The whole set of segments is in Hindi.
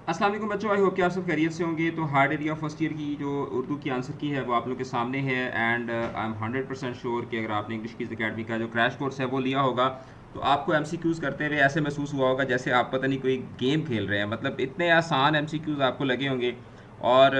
अस्सलाम वालेकुम बच्चों, आई होप कि आप सब खैरियत से होंगे। तो हार्ड एरिया फर्स्ट ईयर की जो उर्दू की आंसर की है वो आप लोग के सामने है। एंड आई एम 100% श्योर कि अगर आपने इंग्लिश कीज अकेडमी का जो क्रैश कोर्स है वो लिया होगा तो आपको एमसीक्यूज़ करते हुए ऐसे महसूस हुआ होगा जैसे आप पता नहीं कोई गेम खेल रहे हैं। मतलब इतने आसान एमसीक्यूज़ आपको लगे होंगे। और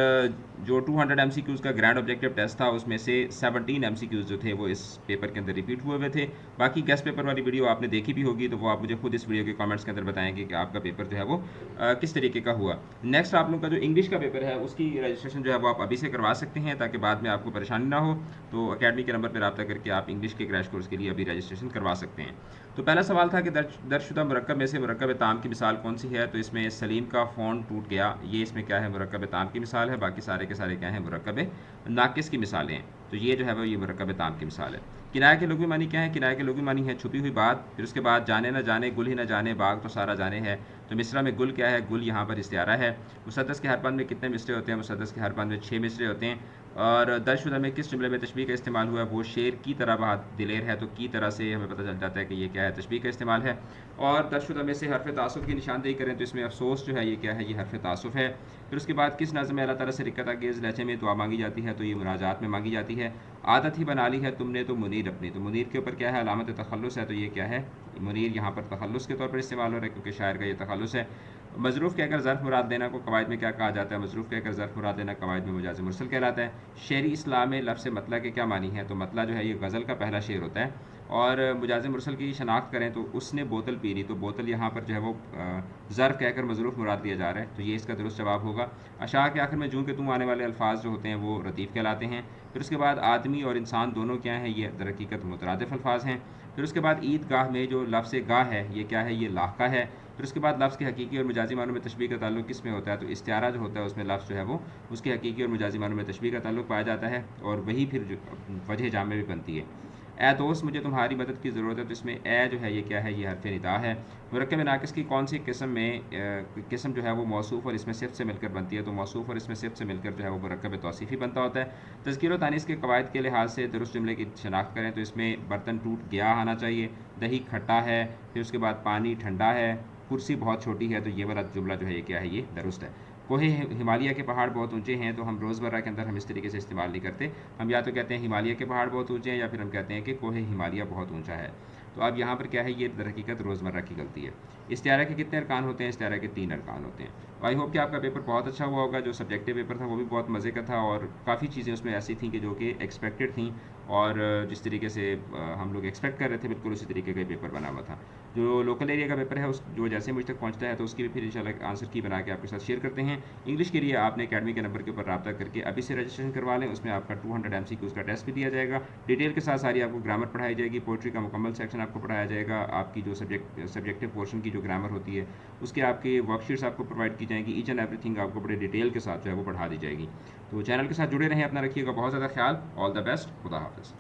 जो 200 एमसीक्यूज़ का ग्रैंड ऑब्जेक्टिव टेस्ट था उसमें से 17 एमसीक्यूज़ जो थे वो इस पेपर के अंदर रिपीट हुए हुए थे। बाकी गेस्ट पेपर वाली वीडियो आपने देखी भी होगी, तो वो आप मुझे खुद इस वीडियो के कमेंट्स के अंदर बताएंगे कि आपका पेपर जो है वो किस तरीके का हुआ। नेक्स्ट आप लोग का जो इंग्लिश का पेपर है उसकी रजिस्ट्रेशन जो है वो आप अभी से करवा सकते हैं ताकि बाद में आपको परेशानी ना हो। तो अकेडमी के नंबर पर रब्ता करके आप इंग्लिश के क्रैश कोर्स के लिए अभी रजिस्ट्रेशन करवा सकते हैं। तो पहला सवाल था कि दर्जशुदा मुरक्कब में से मुरक्कब ताम की मिसाल कौन सी है। तो इसमें सलीम का फ़ोन टूट गया, ये इसमें क्या है, मुरक्कब ताम की मिसाल है। बाकी सारे के सारे क्या हैं, मुरक्कब नाकिस की मिसालें हैं। तो ये जो है वो ये मुरक्कब ताम की मिसाल है। किराए के लुग़वी मानी क्या है, किराए के लुग़वी मानी है छुपी हुई बात। फिर उसके बाद जाने ना जाने गुल ही ना जाने बाग तो सारा जाने है। तो मिसरा में गुल क्या है, गुल यहाँ पर इस्तिआरा है। मुसद्दस के हर बंद में कितने मिसरे होते हैं, मुसद्दस के हर बंद में 6 मिसरे होते हैं। और दर्जशुदा में किस जुमले में तशबीह का इस्तेमाल हुआ है, वो शेर की तरह बहुत दिलेर है। तो की तरह से हमें पता चल जाता है कि ये क्या है, तशबीह का इस्तेमाल है। और दर्जशुदा में से हरफ तासुफ की निशानदेही करें तो इसमें अफसोस जो है ये क्या है, ये हरफ तासुफ है। फिर उसके बाद किस नज़्म में अल्लाह ताला से रिक्कत अंगेज़ लहजे में दुआ मांगी जाती है, तो ये मुनाजात में मांगी जाती है। आदत ही बना ली है तुमने तो मुनीर अपनी, तो मुनीर के ऊपर क्या है, अलामत तखल्लुस है। तो ये क्या है, मुनीर यहाँ पर तखल्लुस के तौर पर इस्तेमाल हो रहा है क्योंकि शायर का ये तखल्लुस है। मज़रूफ़ कहकर ज़र्फ़ मुराद देना को कवायद में क्या कहा जाता है, मज़रूफ़ कहकर ज़र्फ़ मुराद देना कवायद में मुजाज़ मुरसल कहलाता है। शेरी इस्लाम में लफ्ज़ मतला के क्या मानी है, तो मतला जो है ये गज़ल का पहला शेर होता है। और मुजाज़ मुरसल की शनाख्त करें तो उसने बोतल पी ली, तो बोतल यहाँ पर जो है वो ज़र्फ़ कहकर मज़रूफ़ मुराद दिया जा रहा है। तो ये इसका दुरुस्त जवाब होगा। अशा के आखिर में जूँ के तुम आने वाले अल्फाज जो होते हैं वो रतीफ़ कहलाते हैं। फिर उसके बाद आदमी और इंसान दोनों क्या हैं, ये दरहकीकत मुतरादिफ़ अल्फाज हैं। फिर उसके बाद ईदगाह में जो लफ्ज़ गाह है ये क्या है, ये लाहका है। फिर उसके बाद लफ्ज़ के हकीकी और मजाजी मानों में तशबीह का ताल्लुक किस में होता है, तो इस्तिआरा जो होता है उसमें लफ्ज़ जो है वो उसके हकीकी और मजाजी मानों में तशबीह का ताल्लुक पाया जाता है और वही फिर जो वजह जामे भी बनती है। ए दोस्त मुझे तुम्हारी मदद की ज़रूरत है, तो इसमें ए जो है ये क्या है, ये हरफ निदा है। मुरक्कब नाकिस की कौन सी किस्म में किस्म जो है वो मौसूफ़ और इसमें सिफ़त से मिलकर बनती है, तो मौसूफ़ और इसमें सिफ़त से मिलकर जो है वो मुरक्कब तौसीफ़ी बनता होता है। तज़कीर व तानीस के कवायद के लिहाज से दुरुस्त जुमले की शनाख्त करें तो इसमें बर्तन टूट गया आना चाहिए, दही खट्टा है, फिर उसके बाद पानी ठंडा है, कुर्सी बहुत छोटी है। तो ये वाला जुमला जो है ये क्या है, ये दुरुस्त है। कोहे हिमालय के पहाड़ बहुत ऊंचे हैं, तो हम रोज़मर्रा के अंदर हम इस तरीके से इस्तेमाल नहीं करते। हम या तो कहते हैं हिमालय के पहाड़ बहुत ऊंचे हैं या फिर हम कहते हैं कि कोहे हिमालय बहुत ऊंचा है। तो अब यहाँ पर क्या है, ये दरहकीकत रोज़मर्रा की गलती है। इस्तिआरा के कितने अरकान होते हैं, इस्तिआरा के 3 अरकान होते हैं। आई होप कि आपका पेपर बहुत अच्छा हुआ होगा। जो सब्जेक्टिव पेपर था वो भी बहुत मज़े का था और काफ़ी चीज़ें उसमें ऐसी थी कि जो कि एक्सपेक्टेड थी और जिस तरीके से हम लोग एक्सपेक्ट कर रहे थे बिल्कुल उसी तरीके का पेपर बना हुआ था। जो लोकल एरिया का पेपर है उस जो जैसे मुझ तक पहुँचता है तो उसकी भी फिर इंशाल्लाह आंसर की बना के आपके साथ शेयर करते हैं। इंग्लिश के लिए आपने अकेडमी के नंबर के ऊपर रब्ता करके अभी से रजिस्ट्रेशन करवा लें। उसमें आपका 200 एमसीक्यूज़ का टेस्ट भी दिया जाएगा। डिटेल के साथ सारी आपको ग्रामर पढ़ाई जाएगी, पोइट्री का मुकम्मल सेक्शन आपको पढ़ाया जाएगा, आपकी जो सब्जेक्टिव पोर्शन की जो ग्रामर होती है उसके आपके वर्कशीट्स आपको प्रोवाइड की जाएंगी। ईच एंड एवरीथिंग आपको बड़े डिटेल के साथ जो है वो पढ़ा दी जाएगी। तो चैनल के साथ जुड़े रहें, अपना रखिएगा बहुत ज़्यादा ख्याल। ऑल द बेस्ट, खुदा हाफिज़।